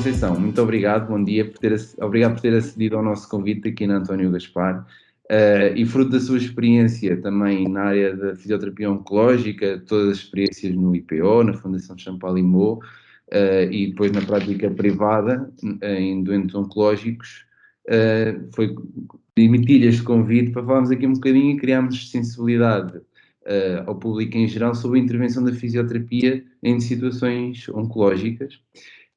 Conceição, muito obrigado, bom dia, obrigado por ter acedido ao nosso convite aqui na António Gaspar. E fruto da sua experiência também na área da fisioterapia oncológica, todas as experiências no IPO, na Fundação Champalimau, e depois na prática privada, em doentes oncológicos, foi emitir este convite para falarmos aqui um bocadinho e criarmos sensibilidade ao público em geral sobre a intervenção da fisioterapia em situações oncológicas.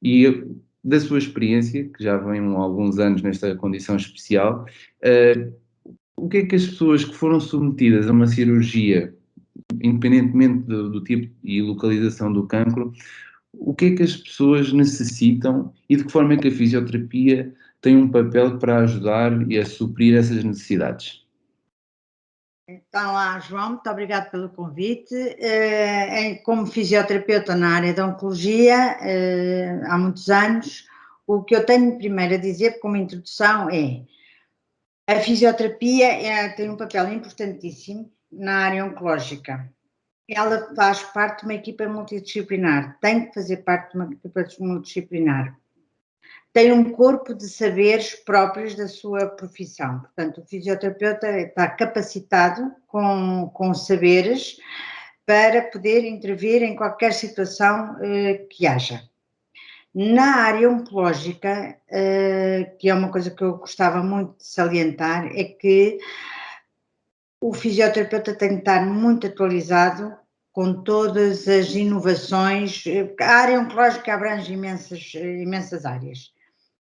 E da sua experiência, que já vem há alguns anos nesta condição especial, o que é que as pessoas que foram submetidas a uma cirurgia, independentemente do tipo e localização do cancro, o que é que as pessoas necessitam e de que forma é que a fisioterapia tem um papel para ajudar e a suprir essas necessidades? Então, João, muito obrigado pelo convite. Como fisioterapeuta na área da oncologia, há muitos anos, o que eu tenho primeiro a dizer como introdução é a fisioterapia tem um papel importantíssimo na área oncológica. Ela faz parte de uma equipa multidisciplinar, tem que fazer parte de uma equipa multidisciplinar. Tem um corpo de saberes próprios da sua profissão. Portanto, o fisioterapeuta está capacitado com saberes para poder intervir em qualquer situação que haja. Na área oncológica, que é uma coisa que eu gostava muito de salientar, é que o fisioterapeuta tem que estar muito atualizado com todas as inovações. A área oncológica abrange imensas áreas.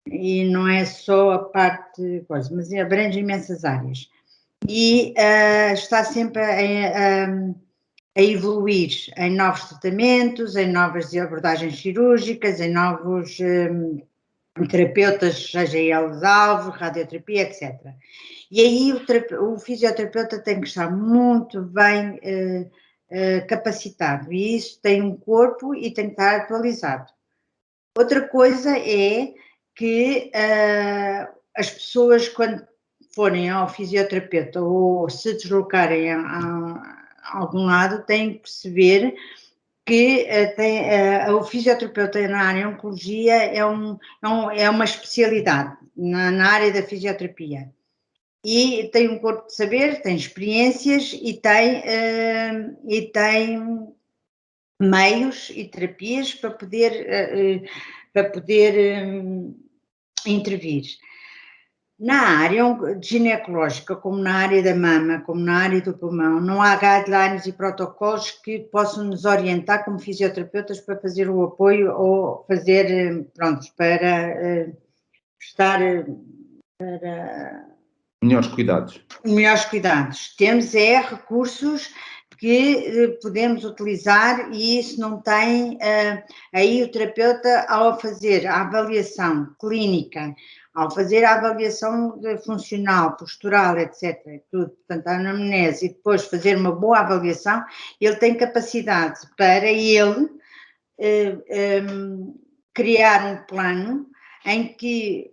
E não é só a parte coisa, mas abrange imensas áreas. E está sempre a evoluir em novos tratamentos, em novas abordagens cirúrgicas, em novos terapeutas, seja eles alvos, radioterapia, etc. E aí o fisioterapeuta tem que estar muito bem capacitado, e isso tem um corpo e tem que estar atualizado. Outra coisa é que as pessoas, quando forem ao fisioterapeuta ou se deslocarem a algum lado, têm que perceber que o fisioterapeuta na área de oncologia é uma especialidade na área da fisioterapia. E tem um corpo de saber, tem experiências e tem meios e terapias para poder intervir. Na área ginecológica, como na área da mama, como na área do pulmão, não há guidelines e protocolos que possam nos orientar como fisioterapeutas para fazer o apoio ou fazer, para estar para Melhores cuidados. Melhores cuidados. Temos recursos que podemos utilizar e isso não tem, aí o terapeuta ao fazer a avaliação clínica, ao fazer a avaliação funcional, postural, etc., tudo, portanto a anamnese e depois fazer uma boa avaliação, ele tem capacidade para ele criar um plano em que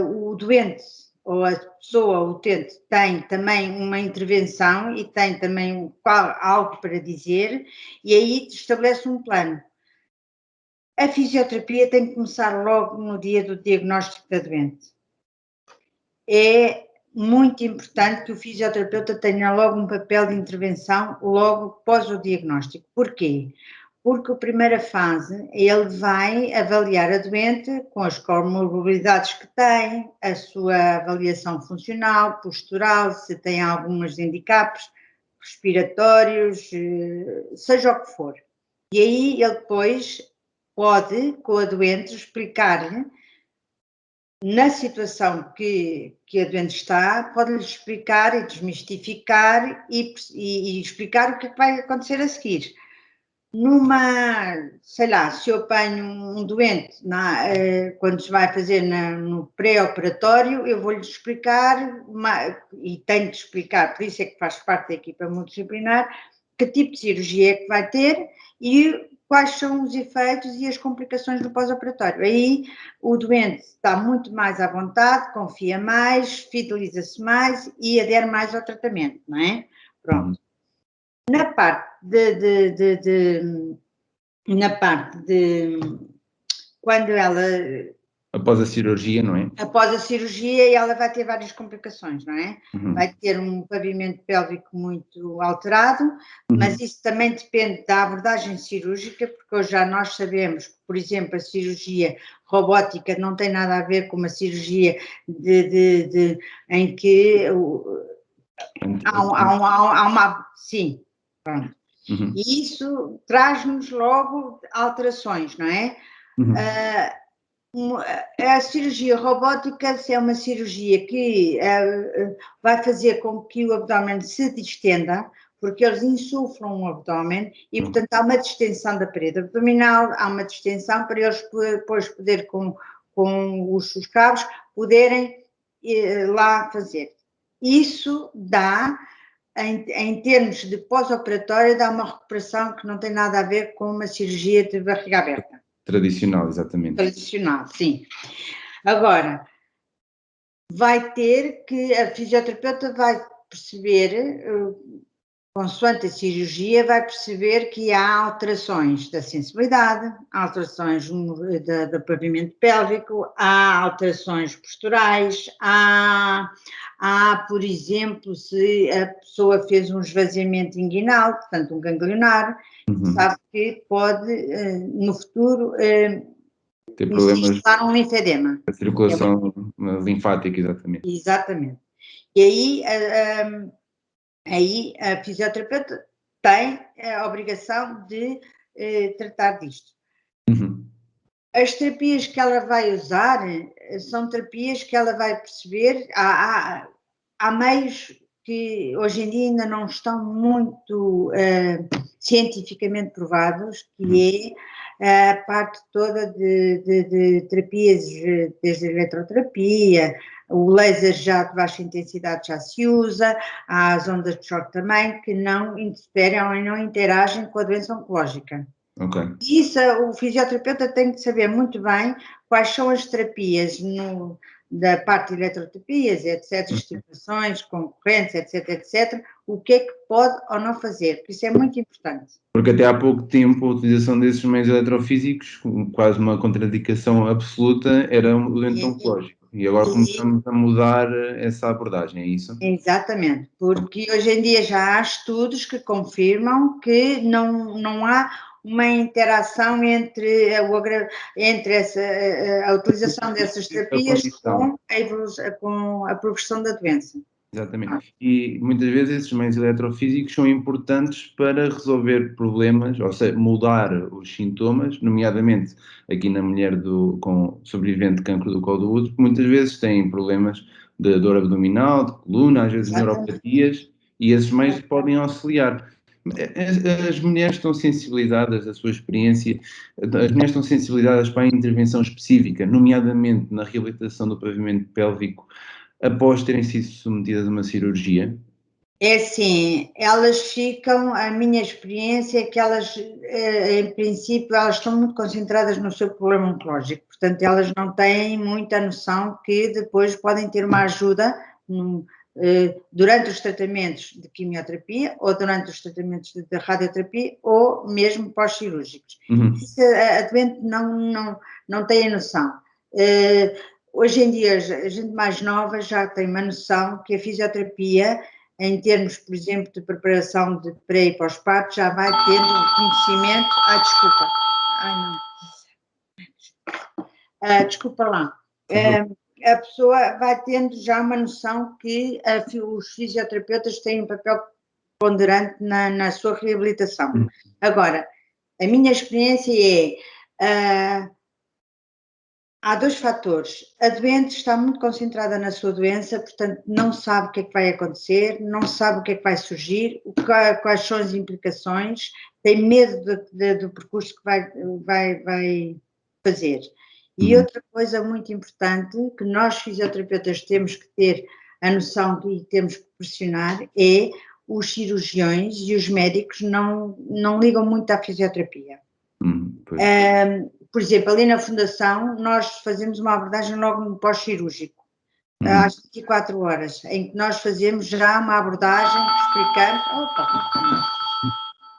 o doente ou a pessoa, o utente, tem também uma intervenção e tem também algo para dizer, e aí estabelece um plano. A fisioterapia tem que começar logo no dia do diagnóstico da doente. É muito importante que o fisioterapeuta tenha logo um papel de intervenção logo após o diagnóstico. Porquê? Porque a primeira fase ele vai avaliar a doente com as comorbilidades que tem, a sua avaliação funcional, postural, se tem alguns handicaps respiratórios, seja o que for. E aí ele depois pode, com a doente, explicar-lhe, na situação que a doente está, pode-lhe explicar e desmistificar e explicar o que vai acontecer a seguir. Sei lá, se eu apanho um doente quando se vai fazer no pré-operatório, eu vou-lhe explicar, e tenho de explicar, por isso é que faz parte da equipa multidisciplinar, que tipo de cirurgia é que vai ter e quais são os efeitos e as complicações do pós-operatório. Aí o doente está muito mais à vontade, confia mais, fideliza-se mais e adere mais ao tratamento, não é? Pronto. Na parte quando ela após a cirurgia, não é? Após a cirurgia, ela vai ter várias complicações, não é? Uhum. Vai ter um pavimento pélvico muito alterado, mas isso também depende da abordagem cirúrgica, porque hoje já nós sabemos que, por exemplo, a cirurgia robótica não tem nada a ver com uma cirurgia em que há uma... Sim, pronto. Uhum. E isso traz-nos logo alterações, não é? Uhum. A cirurgia robótica é uma cirurgia que vai fazer com que o abdômen se distenda, porque eles insuflam o abdômen e, portanto, há uma distensão da parede abdominal, há uma distensão para eles depois poder, com os cabos, poderem lá fazer. Isso dá, em termos de pós-operatório, dá uma recuperação que não tem nada a ver com uma cirurgia de barriga aberta. Tradicional, exatamente. Tradicional, sim. Agora, vai ter que, a fisioterapeuta vai perceber, consoante a cirurgia, vai perceber que há alterações da sensibilidade, alterações do pavimento pélvico, há alterações posturais, há, por exemplo, se a pessoa fez um esvaziamento inguinal, portanto um ganglionar, sabe que pode, no futuro, ter problemas um linfedema. da circulação linfática, exatamente. Exatamente. E aí a fisioterapeuta tem a obrigação de tratar disto. Uhum. As terapias que ela vai usar são terapias que ela vai perceber. Há meios que hoje em dia ainda não estão muito cientificamente provados, que é a parte toda de terapias, desde a eletroterapia, o laser já de baixa intensidade já se usa, há as ondas de choque também, que não interferem ou não interagem com a doença oncológica. Okay. Isso, o fisioterapeuta tem que saber muito bem quais são as terapias da parte de eletroterapias, etc., estimulações, concorrentes, etc., o que é que pode ou não fazer, porque isso é muito importante. Porque até há pouco tempo a utilização desses meios eletrofísicos, quase uma contraindicação absoluta, era o doente oncológico. E agora começamos a mudar essa abordagem, é isso? Exatamente, porque hoje em dia já há estudos que confirmam que não há uma interação entre a utilização dessas terapias com a progressão da doença. Exatamente. E muitas vezes esses meios eletrofísicos são importantes para resolver problemas, ou seja, mudar os sintomas, nomeadamente aqui na mulher com sobrevivente de cancro do colo do útero, que muitas vezes têm problemas de dor abdominal, de coluna, às vezes neuropatias, e esses meios podem auxiliar. As mulheres estão sensibilizadas, a sua experiência, as mulheres estão sensibilizadas para a intervenção específica, nomeadamente na reabilitação do pavimento pélvico, após terem sido submetidas a uma cirurgia? É assim, elas ficam, a minha experiência é que elas, em princípio, elas estão muito concentradas no seu problema oncológico, portanto elas não têm muita noção que depois podem ter uma ajuda durante os tratamentos de quimioterapia ou durante os tratamentos de radioterapia ou mesmo pós-cirúrgicos. Isso a doente não tem a noção. Hoje em dia, a gente mais nova já tem uma noção que a fisioterapia, em termos, por exemplo, de preparação de pré e pós-parto, já vai tendo um conhecimento. Desculpa. Não. Desculpa lá. A pessoa vai tendo já uma noção que os fisioterapeutas têm um papel ponderante na sua reabilitação. Agora, a minha experiência é... há dois fatores. A doente está muito concentrada na sua doença, portanto não sabe o que é que vai acontecer, não sabe o que é que vai surgir, quais são as implicações, tem medo do percurso que vai fazer. E outra coisa muito importante que nós fisioterapeutas temos que ter a noção e temos que pressionar é os cirurgiões e os médicos não ligam muito à fisioterapia. Por exemplo, ali na Fundação, nós fazemos uma abordagem logo no pós-cirúrgico, às 24 horas, em que nós fazemos já uma abordagem explicando.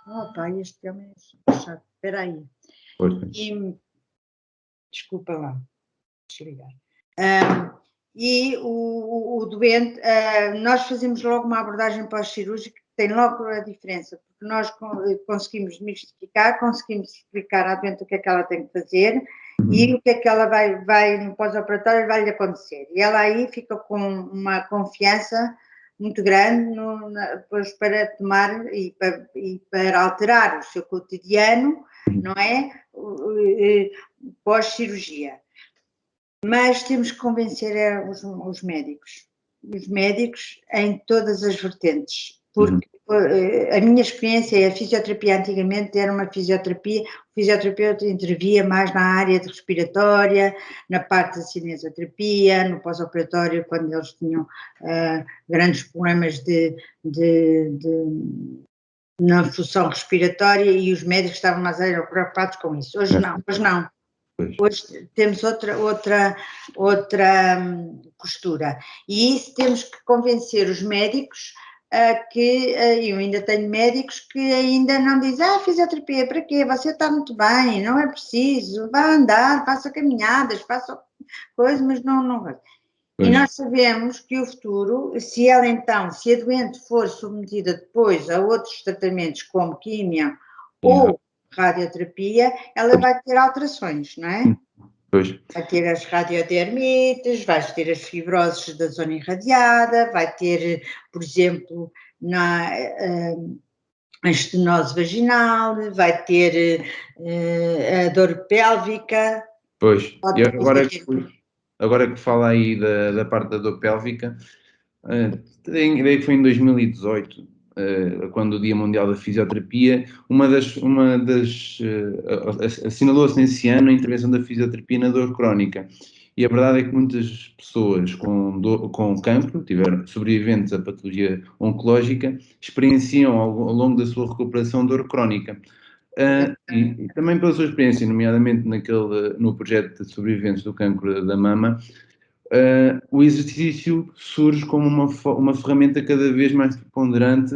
Opa, este homem é chato, espera aí. Desculpa lá. desligar. E o doente, nós fazemos logo uma abordagem pós-cirúrgica que tem logo a diferença, porque nós conseguimos desmistificar, conseguimos explicar à doente o que é que ela tem que fazer e o que é que ela vai no pós-operatório vai-lhe acontecer. E ela aí fica com uma confiança muito grande depois para tomar e para alterar o seu cotidiano, não é? Pós-cirurgia. Mas temos que convencer os médicos em todas as vertentes, porque a minha experiência é a fisioterapia antigamente era uma fisioterapia, o fisioterapeuta intervia mais na área de respiratória, na parte da cinesioterapia, no pós-operatório, quando eles tinham grandes problemas na função respiratória e os médicos estavam mais preocupados com isso. Hoje não. Hoje temos outra postura e isso temos que convencer os médicos que eu ainda tenho médicos que ainda não dizem fisioterapia, para quê? Você está muito bem, não é preciso, vá andar, faça caminhadas, faça coisas, mas não vai. E nós sabemos que o futuro, se a doente for submetida depois a outros tratamentos como químio ou radioterapia, ela vai ter alterações, não é? Vai ter as radiodermites, vai ter as fibroses da zona irradiada, vai ter, por exemplo, a estenose vaginal, vai ter a dor pélvica. Pois, e agora que fala aí da parte da dor pélvica, tenho ideia que foi em 2018, quando o Dia Mundial da Fisioterapia, assinalou-se nesse ano a intervenção da fisioterapia na dor crónica. E a verdade é que muitas pessoas com cancro, sobreviventes à patologia oncológica, experienciam ao longo da sua recuperação dor crónica. E também pela sua experiência, nomeadamente no projeto de sobreviventes do cancro da mama, o exercício surge como uma ferramenta cada vez mais preponderante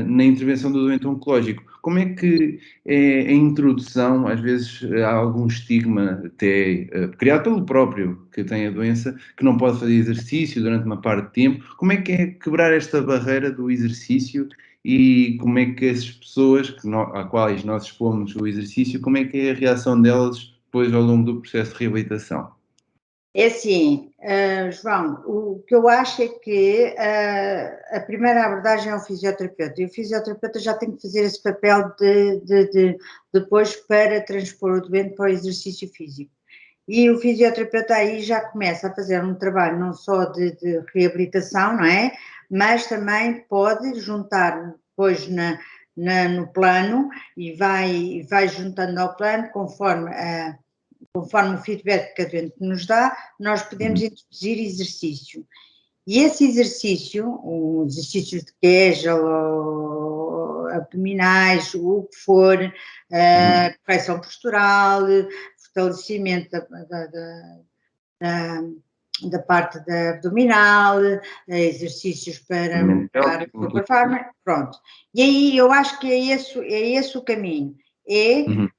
na intervenção do doente oncológico. Como é que é a introdução, às vezes há algum estigma até criado pelo próprio que tem a doença, que não pode fazer exercício durante uma parte de tempo. Como é que é quebrar esta barreira do exercício e como é que as pessoas a quais nós expomos o exercício, como é que é a reação delas depois ao longo do processo de reabilitação? É assim, João, o que eu acho é que a primeira abordagem é o fisioterapeuta, e o fisioterapeuta já tem que fazer esse papel de depois para transpor o doente para o exercício físico. E o fisioterapeuta aí já começa a fazer um trabalho não só de reabilitação, não é? Mas também pode juntar depois no plano e vai juntando ao plano conforme o feedback que a doente nos dá, nós podemos introduzir exercício. E esse exercício, o exercício de Kegel, ou abdominais, o que for, correção postural, fortalecimento da parte da abdominal, exercícios para mudar a performance, pronto. E aí eu acho que é esse o caminho.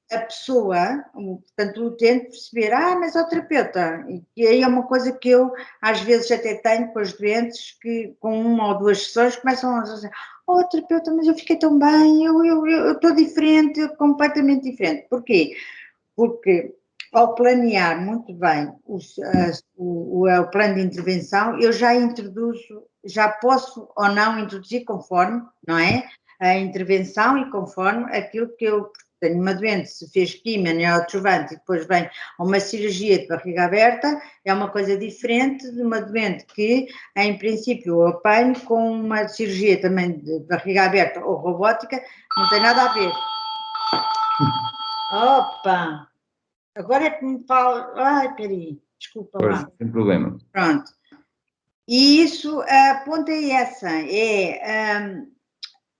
A pessoa, portanto, o utente perceber, mas é o terapeuta. E aí é uma coisa que eu, às vezes, até tenho com os doentes que, com uma ou duas sessões, começam a dizer, terapeuta, mas eu fiquei tão bem, eu estou diferente, completamente diferente. Porquê? Porque ao planear muito bem o plano de intervenção, eu já posso ou não introduzir conforme, não é? A intervenção e conforme aquilo que eu tenho uma doente, se fez quimio, neoadjuvante e depois vem uma cirurgia de barriga aberta, é uma coisa diferente de uma doente que, em princípio, eu apanho com uma cirurgia também de barriga aberta ou robótica, não tem nada a ver. Opa! Agora é que me fala... Ai, peraí, desculpa lá. Sem problema. Pronto. E isso, a ponta é essa,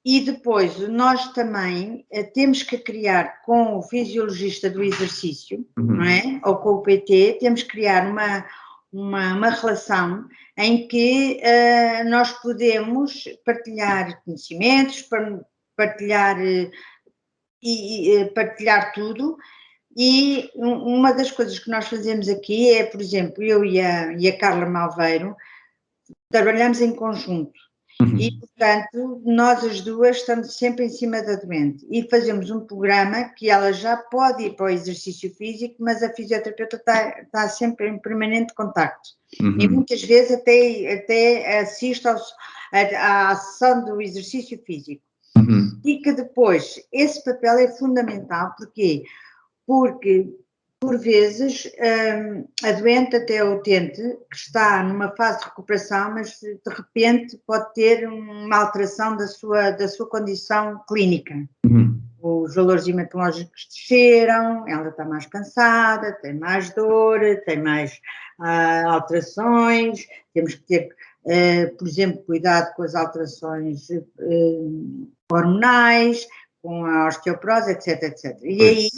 e depois, nós também temos que criar com o fisiologista do exercício, não é? Ou com o PT, temos que criar uma relação em que nós podemos partilhar conhecimentos, partilhar tudo, E uma das coisas que nós fazemos aqui é, por exemplo, eu e a Carla Malveiro trabalhamos em conjunto. E, portanto, nós as duas estamos sempre em cima da doente e fazemos um programa que ela já pode ir para o exercício físico, mas a fisioterapeuta está sempre em permanente contacto. E muitas vezes até assiste à sessão do exercício físico. E que depois, esse papel é fundamental, porquê? Porque, por vezes, a doente até o utente, que está numa fase de recuperação, mas de repente pode ter uma alteração da sua condição clínica. Os valores hematológicos desceram, ela está mais cansada, tem mais dor, tem mais alterações, temos que ter, por exemplo, cuidado com as alterações hormonais, com a osteoporose, etc, etc. E aí...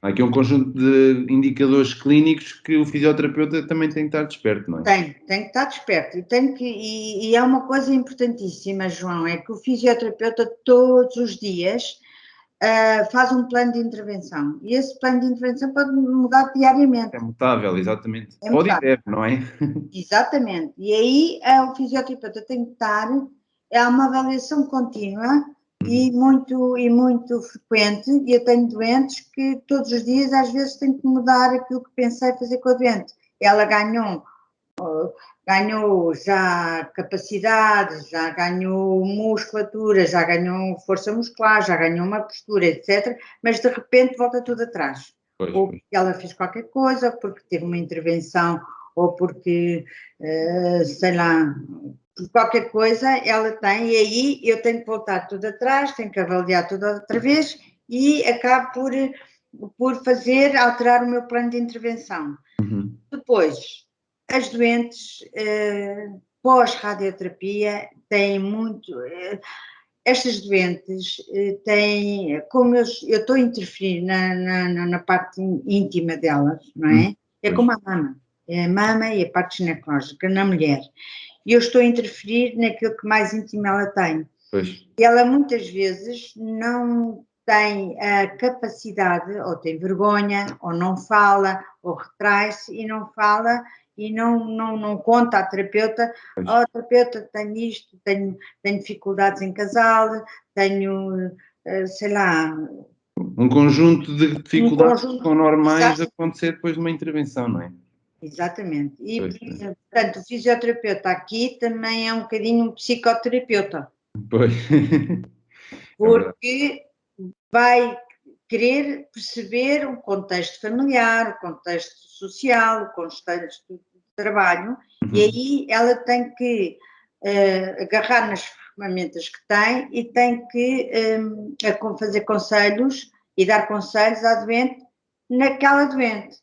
Há aqui um conjunto de indicadores clínicos que o fisioterapeuta também tem que estar desperto, não é? Tem que estar desperto. E é uma coisa importantíssima, João, é que o fisioterapeuta todos os dias faz um plano de intervenção. E esse plano de intervenção pode mudar diariamente. É mutável, exatamente. É Pode e mutável. deve, não é? Exatamente. E aí o fisioterapeuta tem que estar, é uma avaliação contínua e muito frequente, e eu tenho doentes que todos os dias, às vezes, tenho que mudar aquilo que pensei fazer com a doente. Ela ganhou já capacidade, já ganhou musculatura, já ganhou força muscular, já ganhou uma postura, etc., mas de repente volta tudo atrás. Ou porque ela fez qualquer coisa, porque teve uma intervenção, ou porque, sei lá, por qualquer coisa ela tem, e aí eu tenho que voltar tudo atrás, tenho que avaliar tudo outra vez e acabo por alterar o meu plano de intervenção. Depois, as doentes pós-radioterapia têm muito... Estas doentes têm... Como eu estou a interferir na parte íntima delas, não é? É como a mama. É a mama e a parte ginecológica na mulher. E eu estou a interferir naquilo que mais íntimo ela tem. Pois. E ela muitas vezes não tem a capacidade, ou tem vergonha, ou não fala, ou retrai-se e não fala e não conta à terapeuta, terapeuta, tenho isto, tenho dificuldades em casal, tenho, sei lá... Um conjunto de dificuldades que são normais de acontecer depois de uma intervenção, não é? Exatamente. E, portanto, o fisioterapeuta aqui também é um bocadinho um psicoterapeuta. Pois. Porque vai querer perceber o contexto familiar, o contexto social, o contexto de trabalho, e aí ela tem que agarrar nas ferramentas que tem e tem que fazer conselhos e dar conselhos à doente naquela doente.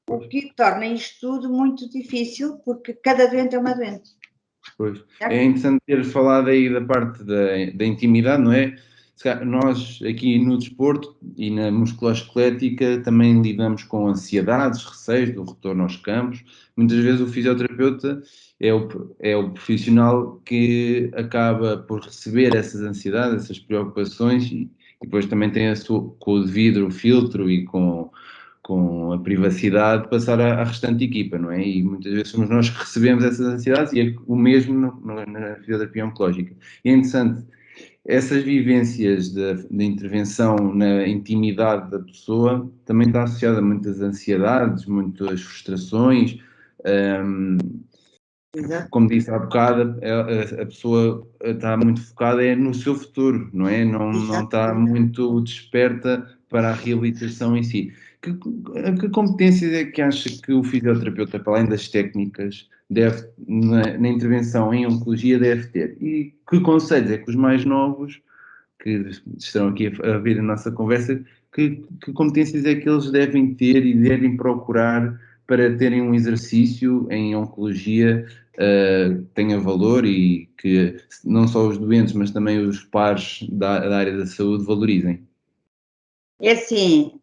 O que torna isto tudo muito difícil, porque cada doente é uma doente. Pois. É interessante ter falado aí da parte da intimidade, não é? Nós aqui no desporto e na musculoesquelética também lidamos com ansiedades, receios do retorno aos campos. Muitas vezes o fisioterapeuta é o profissional que acaba por receber essas ansiedades, essas preocupações e depois também tem com o devido filtro e com a privacidade, passar à restante equipa, não é? E muitas vezes somos nós que recebemos essas ansiedades e é o mesmo na fisioterapia oncológica. E é interessante, essas vivências de intervenção na intimidade da pessoa também está associada a muitas ansiedades, muitas frustrações. Como disse há bocado, a pessoa está muito focada no seu futuro, não é? Não está muito desperta para a reabilitação em si. Que competências é que acha que o fisioterapeuta, para além das técnicas, deve, na intervenção em oncologia, deve ter? E que conselhos é que os mais novos, que estão aqui a ver a nossa conversa, que competências é que eles devem ter e devem procurar para terem um exercício em oncologia tenha valor e que não só os doentes, mas também os pares da área da saúde valorizem? É assim,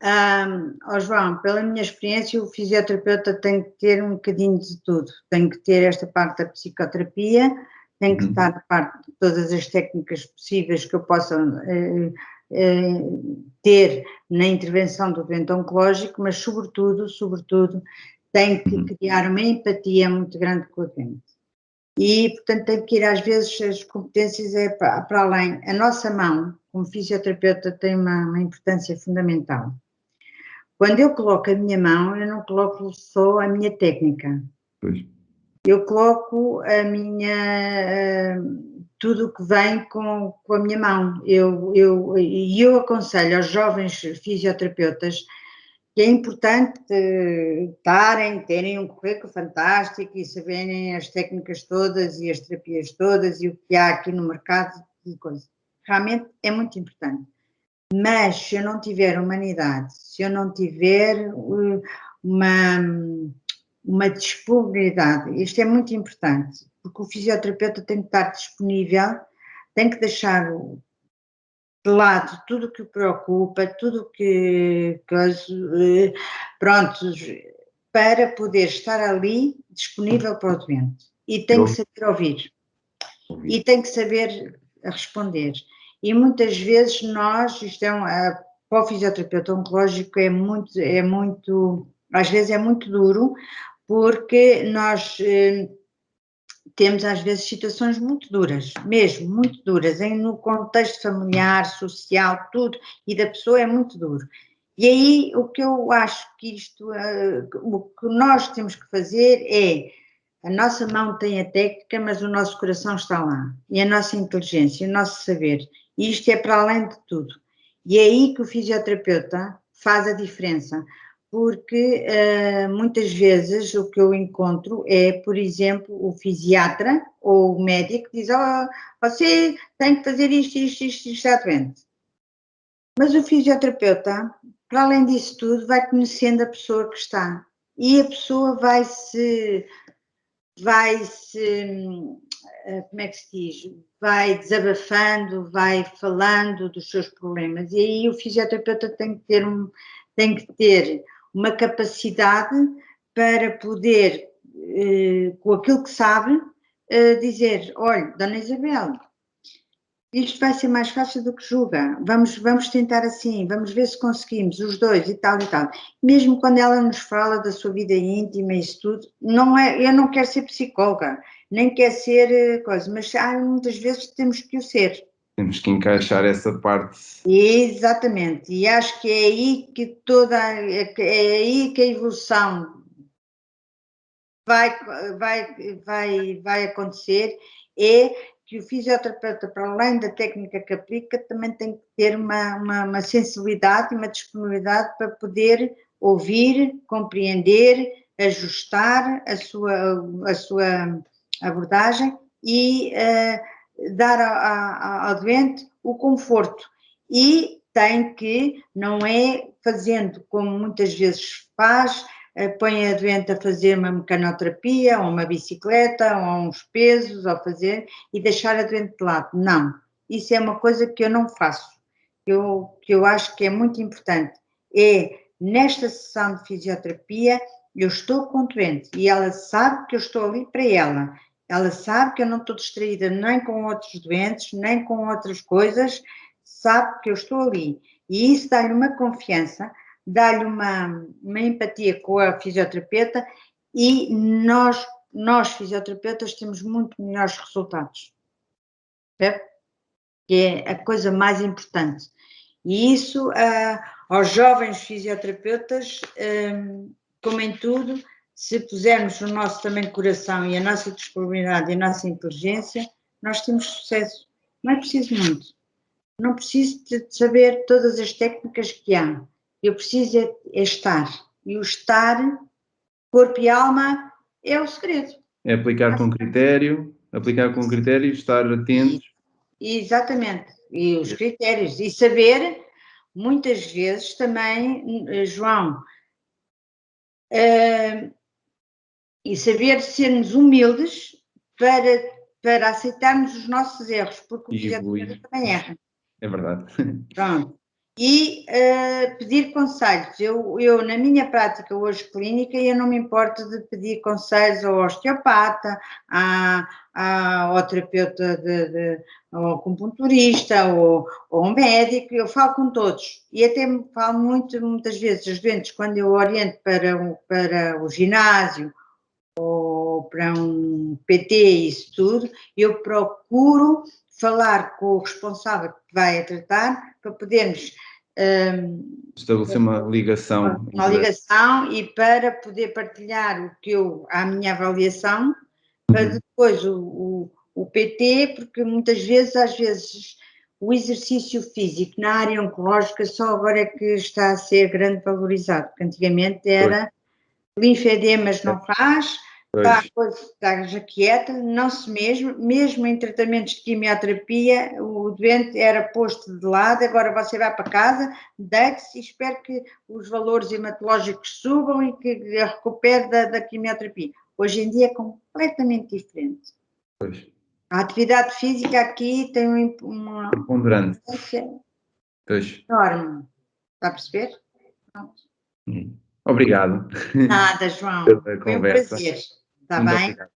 João, pela minha experiência, o fisioterapeuta tem que ter um bocadinho de tudo. Tem que ter esta parte da psicoterapia, tem que estar na parte de todas as técnicas possíveis que eu possa ter na intervenção do doente oncológico, mas sobretudo, tem que criar uma empatia muito grande com o doente. E, portanto, tem que ir, às vezes, as competências para além. A nossa mão, como fisioterapeuta, tem uma importância fundamental. Quando eu coloco a minha mão, eu não coloco só a minha técnica. Pois. Eu coloco a minha... tudo o que vem com a minha mão. Eu aconselho aos jovens fisioterapeutas que é importante terem um currículo fantástico e saberem as técnicas todas e as terapias todas e o que há aqui no mercado de coisas. Realmente é muito importante. Mas se eu não tiver humanidade, se eu não tiver uma disponibilidade, isto é muito importante, porque o fisioterapeuta tem que estar disponível, tem que deixar de lado tudo o que o preocupa, tudo o que... pronto, para poder estar ali disponível para o doente. E tem que saber ouvir. E tem que saber responder. E muitas vezes para o fisioterapeuta oncológico é muito, às vezes é muito duro, porque nós temos às vezes situações muito duras, mesmo muito duras, no contexto familiar, social, tudo, e da pessoa é muito duro. E aí o que eu acho que o que nós temos que fazer é, a nossa mão tem a técnica, mas o nosso coração está lá, e a nossa inteligência, o nosso saber, e isto é para além de tudo. E é aí que o fisioterapeuta faz a diferença, porque muitas vezes o que eu encontro é, por exemplo, o fisiatra ou o médico diz: você tem que fazer isto, está doente. Mas o fisioterapeuta, para além disso tudo, vai conhecendo a pessoa que está. E a pessoa vai-se, como é que se diz? Vai desabafando, vai falando dos seus problemas. E aí o fisioterapeuta tem que ter uma capacidade para poder, com aquilo que sabe, dizer: olha, Dona Isabel, isto vai ser mais fácil do que julga, vamos tentar assim, vamos ver se conseguimos, os dois e tal e tal. Mesmo quando ela nos fala da sua vida íntima e isso tudo, eu não quero ser psicóloga, nem quero ser coisa, mas muitas vezes temos que o ser. Temos que encaixar essa parte. Exatamente, e acho que é aí que é aí que a evolução vai acontecer, que o fisioterapeuta, para além da técnica que aplica, também tem que ter uma sensibilidade e uma disponibilidade para poder ouvir, compreender, ajustar a sua abordagem e dar ao doente o conforto. E tem que, não é fazendo como muitas vezes faz, põe a doente a fazer uma mecanoterapia, ou uma bicicleta, ou uns pesos, ou e deixar a doente de lado. Não, isso é uma coisa que eu não faço, que eu acho que é muito importante. Nesta sessão de fisioterapia, eu estou com o doente e ela sabe que eu estou ali para ela. Ela sabe que eu não estou distraída nem com outros doentes, nem com outras coisas, sabe que eu estou ali. E isso dá-lhe uma confiança, dá-lhe uma empatia com a fisioterapeuta e nós fisioterapeutas temos muito melhores resultados, certo? Que é a coisa mais importante. E isso, aos jovens fisioterapeutas, como em tudo, se pusermos o nosso também coração e a nossa disponibilidade e a nossa inteligência, nós temos sucesso. Não é preciso muito. Não preciso de saber todas as técnicas que há. Eu preciso é estar. E o estar, corpo e alma, é o segredo. É aplicar com critério e estar atentos. Exatamente. E os critérios. E saber, muitas vezes também, João, e saber sermos humildes para aceitarmos os nossos erros, porque o fisioterapeuta também erra. É verdade. Pronto. e pedir conselhos. Eu, na minha prática hoje clínica, eu não me importo de pedir conselhos ao osteopata, ao terapeuta, ao acupunturista, ou ao médico, eu falo com todos. E até me falo muitas vezes, os doentes, quando eu oriento para o ginásio, ou para um PT, isso tudo, eu procuro falar com o responsável que vai a tratar para podermos estabelecer uma ligação. uma ligação e para poder partilhar a minha avaliação, para depois o PT, porque muitas vezes, às vezes, o exercício físico na área oncológica só agora é que está a ser grande valorizado, porque antigamente era linfedemas não faz, está já quieta, não se mesmo em tratamentos de quimioterapia, o doente era posto de lado, agora você vai para casa, deite-se e espera que os valores hematológicos subam e que recupere da quimioterapia. Hoje em dia é completamente diferente. Pois. A atividade física aqui tem uma ponderante. Enorme. Está a perceber? Obrigado. Nada, João. Foi um prazer. Está bem? Obrigado.